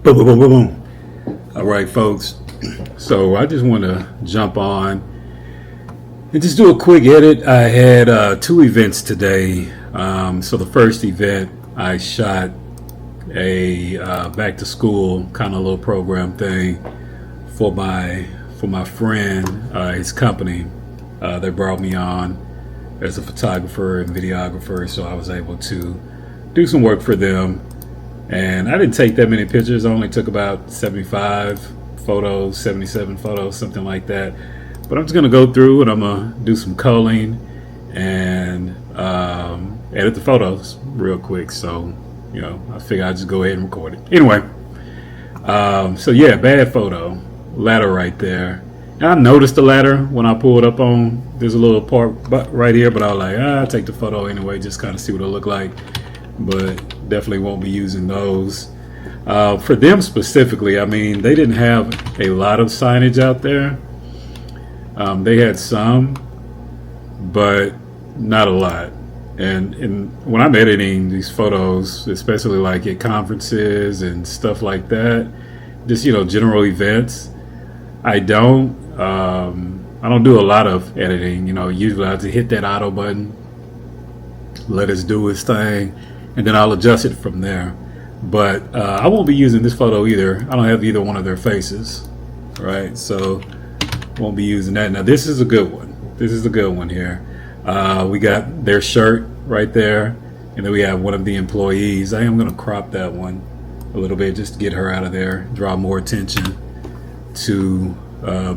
Boom, boom, boom, boom, boom. All right, folks. So I just want to jump on and just do a quick edit. I had two events today. So the first event, I shot a back to school kind of little program thing for my friend, his company. They brought me on as a photographer and videographer, so I was able to do some work for them. And I didn't take that many pictures. I only took about 75 photos, 77 photos, something like that. But I'm just going to go through and I'm going to do some culling and edit the photos real quick. So, I figure I'd just go ahead and record it. Anyway, so yeah, bad photo. Ladder right there. And I noticed the ladder when I pulled up on, there's a little part right here, but I was like, I'll take the photo anyway, just kind of see what it'll look like. But definitely won't be using those. For them specifically, I mean, they didn't have a lot of signage out there. They had some, but not a lot. And when I'm editing these photos, especially like at conferences and stuff like that, just, general events, I don't do a lot of editing. Usually I just hit that auto button, let it do its thing, and then I'll adjust it from there. But I won't be using this photo either. I don't have either one of their faces, right? So won't be using that. Now this is a good one. This is a good one here. We got their shirt right there, and then we have one of the employees. I am going to crop that one a little bit just to get her out of there, draw more attention to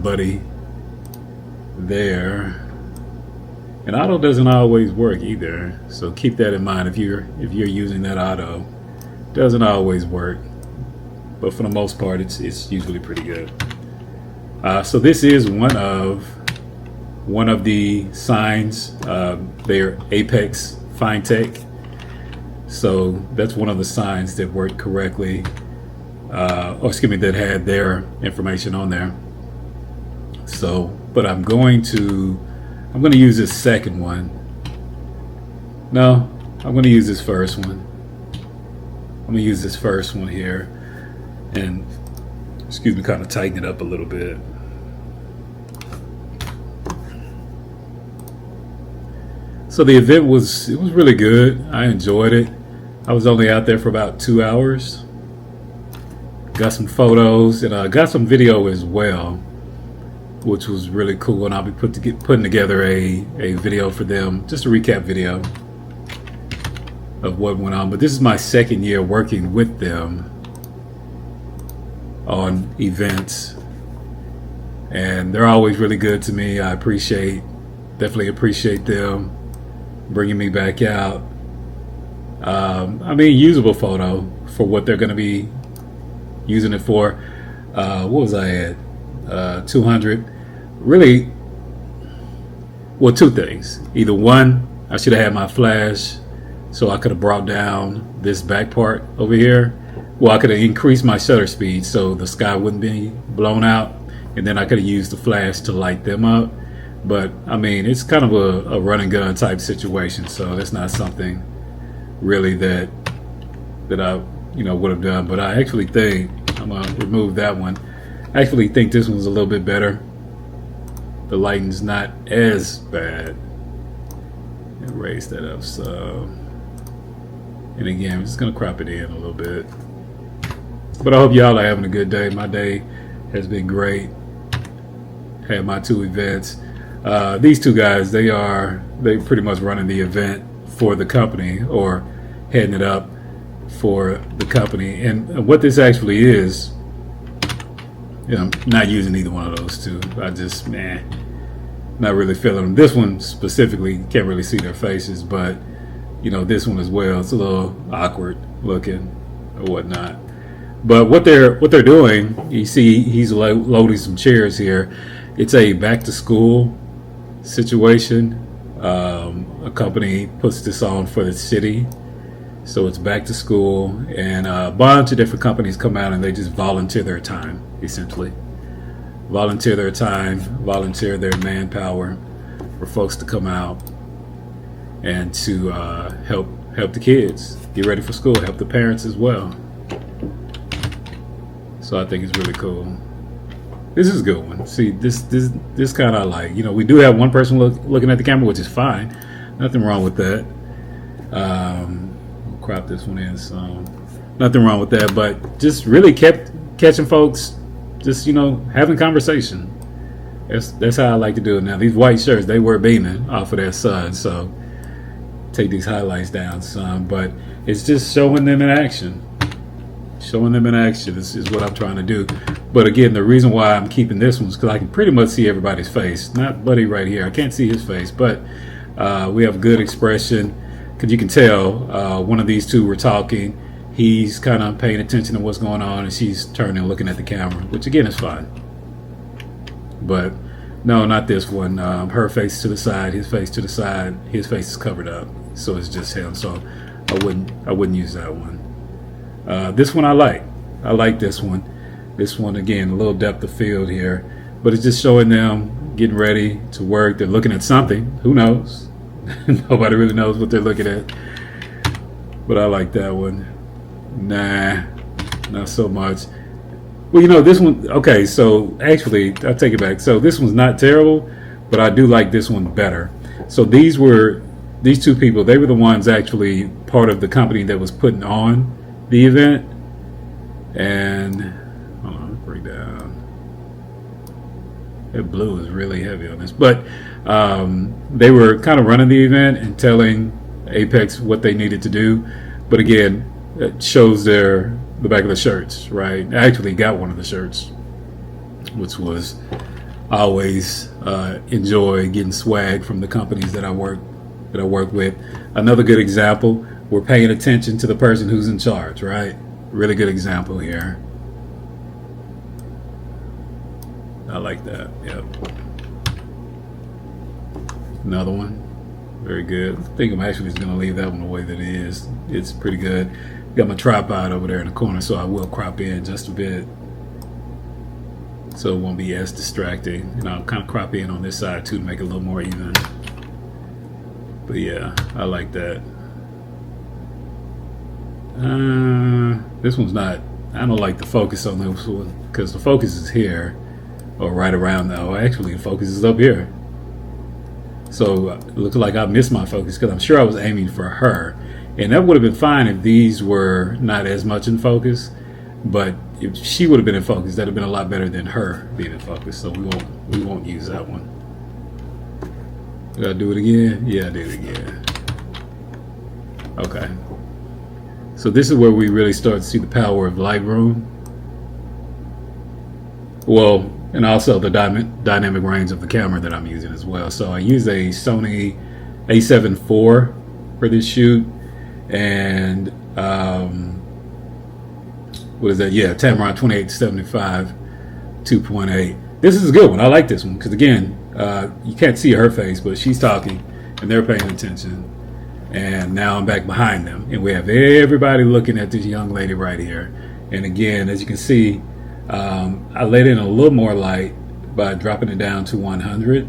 Buddy there. And auto doesn't always work either, so keep that in mind if you're using that auto. Doesn't always work, but for the most part, it's usually pretty good. So this is one of the signs. They're Apex Fine Tech, so that's one of the signs that worked correctly. That had their information on there. So, but I'm going to use this second one. No, I'm going to use this first one. I'm going to use this first one here and, kind of tighten it up a little bit. So the event was really good. I enjoyed it. I was only out there for about 2 hours. Got some photos and got some video as well, which was really cool. And I'll be putting together a video for them, just a recap video of what went on. But this is my second year working with them on events, and they're always really good to me. I definitely appreciate them bringing me back out. Usable photo for what they're going to be using it for. What was I at? 200. Really, well, two things. Either one, I should have had my flash, so I could have brought down this back part over here. Well, I could have increased my shutter speed so the sky wouldn't be blown out, and then I could have used the flash to light them up. But it's kind of a run and gun type situation, so that's not something really that I would have done. But I actually think I'm gonna remove that one. I actually think this one's a little bit better. The lighting's not as bad. Raise that up so. And again, I'm just gonna crop it in a little bit. But I hope y'all are having a good day. My day has been great. Had my two events. These two guys, they pretty much running the event for the company, or heading it up for the company. And what this actually is, I'm not using either one of those two. I just, not really feeling them. This one specifically, can't really see their faces, but this one as well. It's a little awkward looking or whatnot. But what they're doing, you see, he's loading some chairs here. It's a back to school situation. A company puts this on for the city, so it's back to school, and a bunch of different companies come out and they just volunteer their time, essentially. Volunteer their time, volunteer their manpower for folks to come out and to help the kids get ready for school, help the parents as well. So I think it's really cool. This is a good one. See, this kind of like, you know, we do have one person looking at the camera, which is fine. Nothing wrong with that. We'll crop this one in, so nothing wrong with that. But just really kept catching folks, just, you know, having conversation. That's how I like to do it. Now these white shirts, they were beaming off of their sun, so take these highlights down some. But it's just showing them in action. Showing them in action is what I'm trying to do. But again, the reason why I'm keeping this one is because I can pretty much see everybody's face. Not Buddy right here. I can't see his face, but we have good expression. Because you can tell one of these two were talking. He's kind of paying attention to what's going on, and she's turning and looking at the camera, which again is fine. But no, not this one. Her face to the side, his face to the side. His face is covered up, so it's just him. So I wouldn't use that one. This one I like. I like this one. This one, again, a little depth of field here, but it's just showing them getting ready to work. They're looking at something. Who knows? Nobody really knows what they're looking at. But I like that one. Nah, not so much. Well, you know, this one, okay, so actually, I'll take it back. So this one's not terrible, but I do like this one better. So these two people, they were the ones actually part of the company that was putting on the event. And hold on, bring down. That blue is really heavy on this, but they were kind of running the event and telling Apex what they needed to do. But again, it shows the back of the shirts, right? I actually got one of the shirts, which was I always enjoy getting swag from the companies that I work with. Another good example, we're paying attention to the person who's in charge, right? Really good example here. I like that. Yep. Another one. Very good. I think I'm actually just going to leave that one the way that it is. It's pretty good. Got my tripod over there in the corner, so I will crop in just a bit so it won't be as distracting. And I'll kind of crop in on this side too to make it a little more even. But yeah, I like that. This one's not, I don't like the focus on this one because the focus is here or right around now. Actually, the focus is up here. So it looks like I missed my focus because I'm sure I was aiming for her. And that would have been fine if these were not as much in focus. But if she would have been in focus, that would have been a lot better than her being in focus. So we won't use that one. Did I do it again? Yeah, I did it again. Okay. So this is where we really start to see the power of Lightroom. Well, and also the dynamic range of the camera that I'm using as well. So I use a Sony a7 IV for this shoot, and what is that? Yeah, Tamron 28-75 2.8. This is a good one. I like this one because again, you can't see her face, but she's talking and they're paying attention. And now I'm back behind them, and we have everybody looking at this young lady right here. And again, as you can see, I let in a little more light by dropping it down to 100,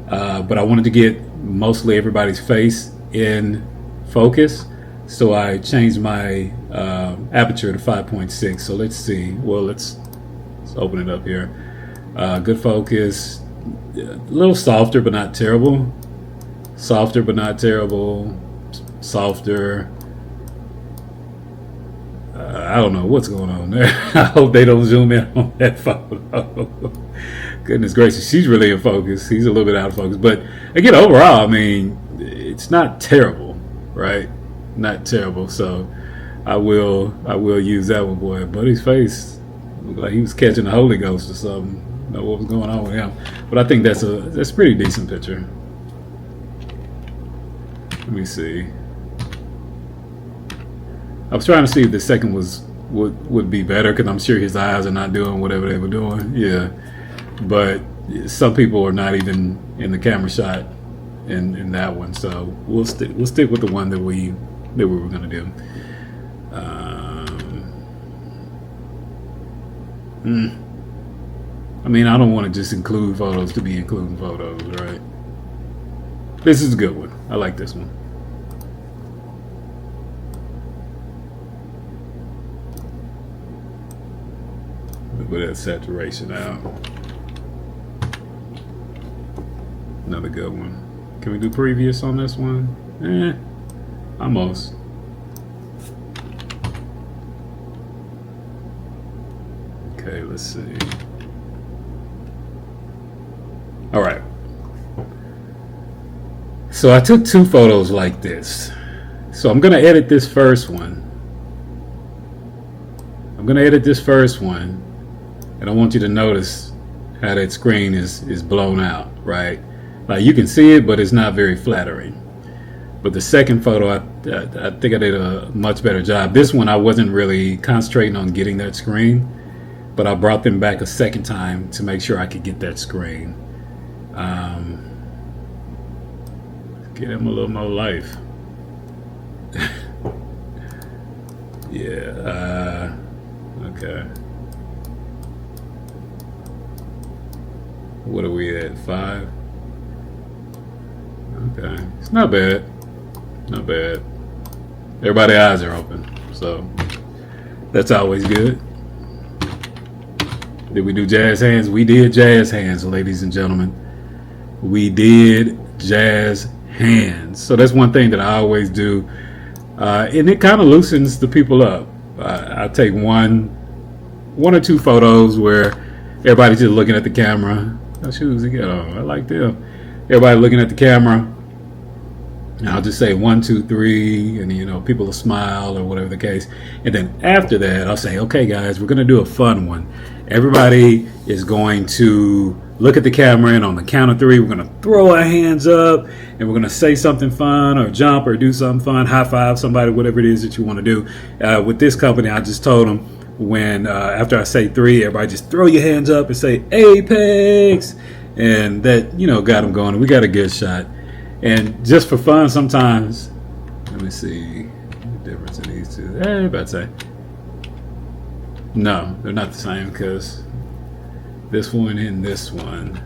but I wanted to get mostly everybody's face in focus, so I changed my aperture to 5.6. So let's see. Well, let's open it up here. Good focus, a little softer but not terrible. Softer but not terrible. Softer. I don't know what's going on there. I hope they don't zoom in on that photo. Goodness gracious, she's really in focus. He's a little bit out of focus. But again, overall, I mean, it's not terrible, right? Not terrible. So I will use that one, boy. Buddy's face looked like he was catching the Holy Ghost or something. I don't know what was going on with him. But I think that's a pretty decent picture. Let me see. I was trying to see if the second would be better because I'm sure his eyes are not doing whatever they were doing. Yeah, but some people are not even in the camera shot in that one. So we'll stick with the one that we were gonna do. I mean, I don't want to just include photos to be including photos, right? This is a good one. I like this one. bit of saturation out. Another good one. Can we do previous on this one? Almost. Okay, let's see. All right. So I took 2 photos like this. So I'm going to edit this first one. And I want you to notice how that screen is blown out, right? Like you can see it, but it's not very flattering. But the second photo, I think I did a much better job. This one, I wasn't really concentrating on getting that screen, but I brought them back a second time to make sure I could get that screen. Give them a little more life. Yeah. Okay. What are we at? 5? Okay. It's not bad. Not bad. Everybody's eyes are open, so that's always good. Did we do jazz hands? We did jazz hands, ladies and gentlemen. We did jazz hands. So that's one thing that I always do. And it kind of loosens the people up. I take one or 2 photos where everybody's just looking at the camera. What shoes he got on? I like them. Everybody looking at the camera. And I'll just say 1, 2, 3, and people will smile or whatever the case. And then after that, I'll say, okay, guys, we're gonna do a fun one. Everybody is going to look at the camera, and on the count of 3, we're gonna throw our hands up, and we're gonna say something fun, or jump, or do something fun, high five somebody, whatever it is that you want to do. With this company, I just told them when after I say 3, everybody just throw your hands up and say Apex, and that got them going. We got a good shot. And just for fun, sometimes, let me see the difference in these two. About to say, no, they're not the same because this one and this one.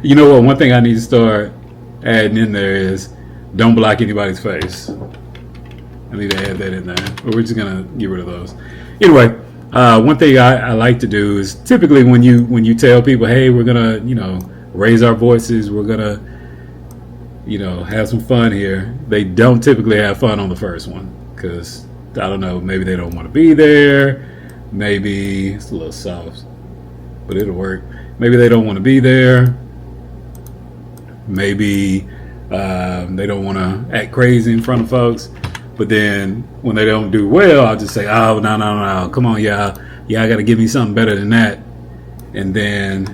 You know what? One thing I need to start adding in there is don't block anybody's face. I need to add that in there. But we're just gonna get rid of those. Anyway, one thing I like to do is typically when you tell people, hey, we're gonna raise our voices, we're gonna have some fun here. They don't typically have fun on the first one because I don't know, maybe they don't want to be there. Maybe it's a little soft, but it'll work. Maybe they don't want to be there. Maybe they don't want to act crazy in front of folks. But then when they don't do well, I'll just say, oh, no, come on, y'all got to give me something better than that. And then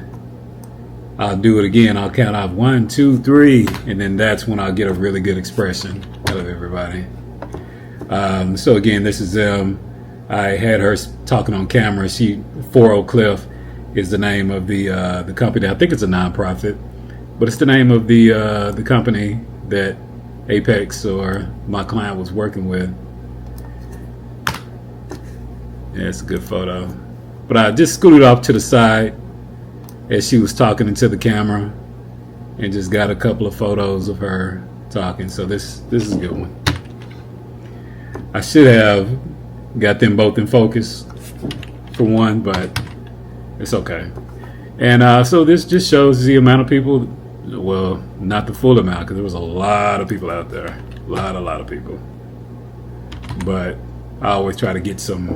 I'll do it again. I'll count off 1, 2, 3, and then that's when I'll get a really good expression out of everybody. So again, this is them. I had her talking on camera. 4 Oak Cliff is the name of the company. I think it's a nonprofit, but it's the name of the company that Apex or my client was working with. Yeah, it's a good photo. But I just scooted off to the side as she was talking into the camera and just got a couple of photos of her talking. So this is a good one. I should have got them both in focus for one, but it's okay. And so this just shows the amount of people. Well, not the full amount because there was a lot of people out there. A lot of people. But I always try to get some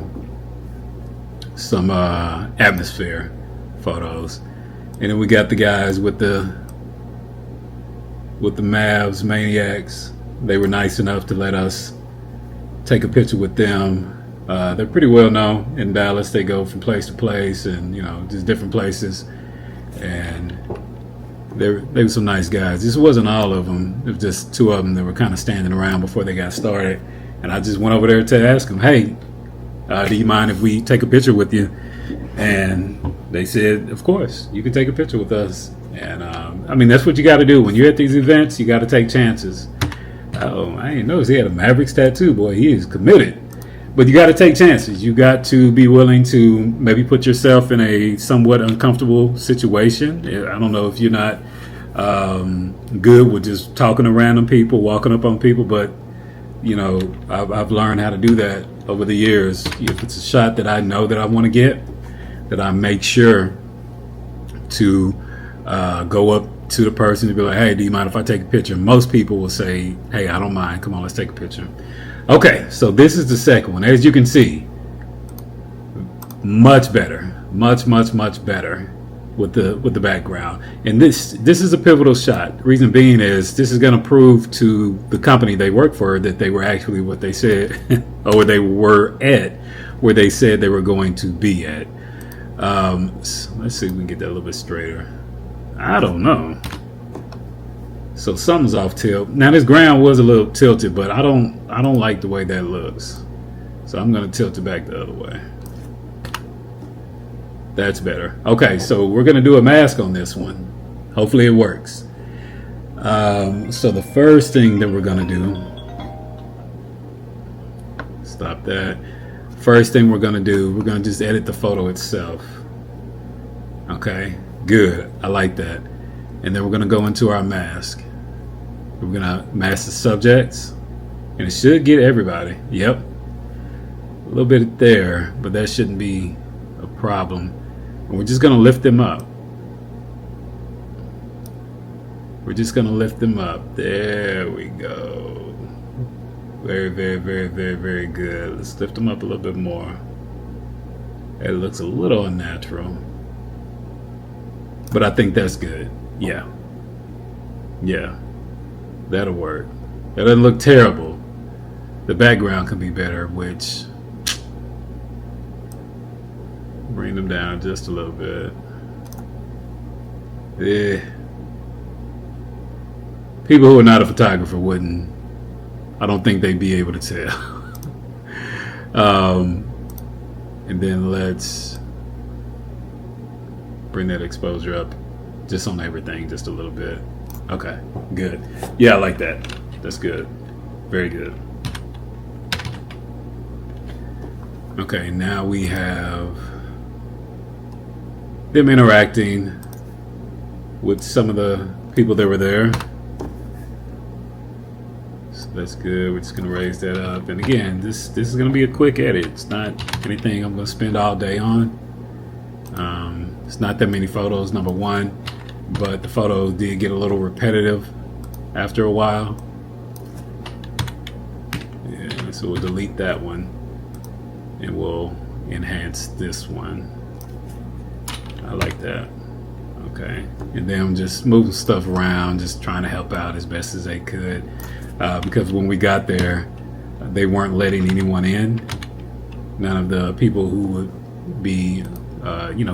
atmosphere photos. And then we got the guys with the Mavs Maniacs. They were nice enough to let us take a picture with them. They're pretty well known in Dallas. They go from place to place and just different places. And they were some nice guys. This wasn't all of them. It was just 2 of them that were kind of standing around before they got started. And I just went over there to ask them, hey, do you mind if we take a picture with you? And they said, of course, you can take a picture with us. And I mean, that's what you got to do. When you're at these events, you got to take chances. Oh, I didn't notice he had a Mavericks tattoo. Boy, he is committed. But you got to take chances. You got to be willing to maybe put yourself in a somewhat uncomfortable situation. I don't know if you're not good with just talking to random people, walking up on people, but you know, I've learned how to do that over the years. If it's a shot that I know that I want to get, that I make sure to go up to the person and be like, hey, do you mind if I take a picture? Most people will say, hey, I don't mind. Come on, let's take a picture. Okay, so this is the second one. As you can see, much better, much better with the background. And this is a pivotal shot. Reason being is this is going to prove to the company they work for that they were actually what they said, or they were at where they said they were going to be at. So let's see if we can get that a little bit straighter. I don't know. So something's off tilt. Now this ground was a little tilted, but I don't like the way that looks. So I'm gonna tilt it back the other way. That's better. Okay, so we're gonna do a mask on this one. Hopefully it works. So the first thing that we're gonna do, stop that. First thing we're gonna do, we're gonna just edit the photo itself. Okay, good. I like that. And then we're gonna go into our mask. We're gonna mask the subjects, and it should get everybody. Yep, a little bit there, but that shouldn't be a problem. And we're just gonna lift them up. We're just gonna lift them up. There we go. Very good. Let's lift them up a little bit more. It looks a little unnatural, but I think that's good. Yeah, that'll work. That doesn't look terrible. The background can be better, which bring them down just a little bit. Yeah. People who are not a photographer wouldn't, I don't think they'd be able to tell. And then let's bring that exposure up just on everything, just a little bit. Okay, good. Yeah, I like that. That's good. Very good. Okay, now we have them interacting with some of the people that were there. So that's good. We're just gonna raise that up. And again, this is gonna be a quick edit. It's not anything I'm gonna spend all day on. It's not that many photos, number one, but the photos did get a little repetitive after a while. Yeah, so we'll delete that one and we'll enhance this one. I like that. Okay, and then I'm just moving stuff around, just trying to help out as best as they could, because when we got there, they weren't letting anyone in. None of the people who would be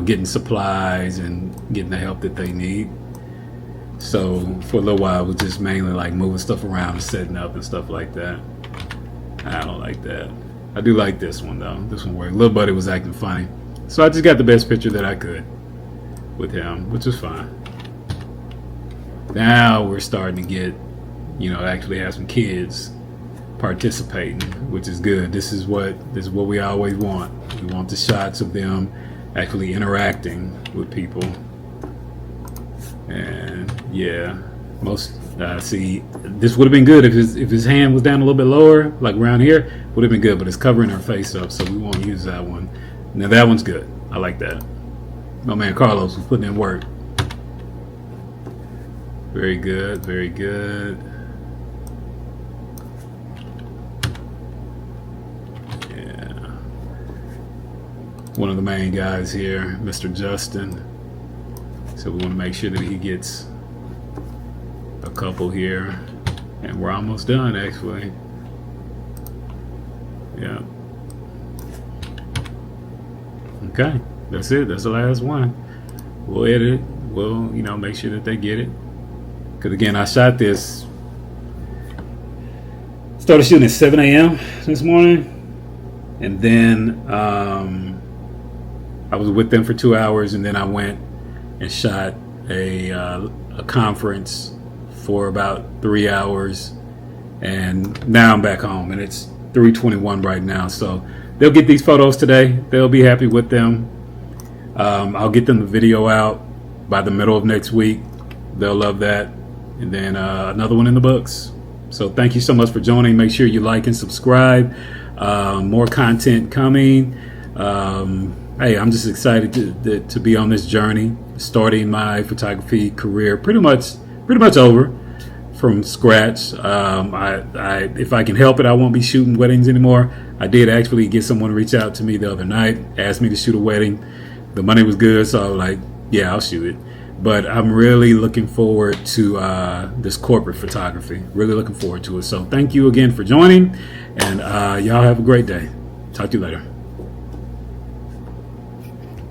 getting supplies and getting the help that they need. So for a little while, it was just mainly like moving stuff around and setting up and stuff like that. I don't like that. I do like this one though. This one worked. Little buddy was acting funny, so I just got the best picture that I could with him, which was fine. Now we're starting to get, actually have some kids participating, which is good. This is what we always want. We want the shots of them actually interacting with people. And yeah, most see, this would have been good if his hand was down a little bit lower, like around here, would have been good, but it's covering her face up, so we won't use that one. Now that one's good. I like that. My man Carlos was putting in work. Very good, very good. One of the main guys here, Mr. Justin. So we want to make sure that he gets a couple here. And we're almost done, actually. Yeah. Okay, that's it. That's the last one. We'll edit it. We'll, make sure that they get it. Because again, I shot this. Started shooting at 7 a.m. this morning. And then I was with them for 2 hours, and then I went and shot a conference for about 3 hours, and now I'm back home, and it's 3:21 right now. So they'll get these photos today. They'll be happy with them. I'll get them the video out by the middle of next week. They'll love that, and then another one in the books. So thank you so much for joining. Make sure you like and subscribe. More content coming. Hey, I'm just excited to be on this journey, starting my photography career pretty much over from scratch. If I can help it, I won't be shooting weddings anymore. I did actually get someone to reach out to me the other night, asked me to shoot a wedding. The money was good, so I was like, yeah, I'll shoot it. But I'm really looking forward to this corporate photography. Really looking forward to it. So thank you again for joining, and y'all have a great day. Talk to you later.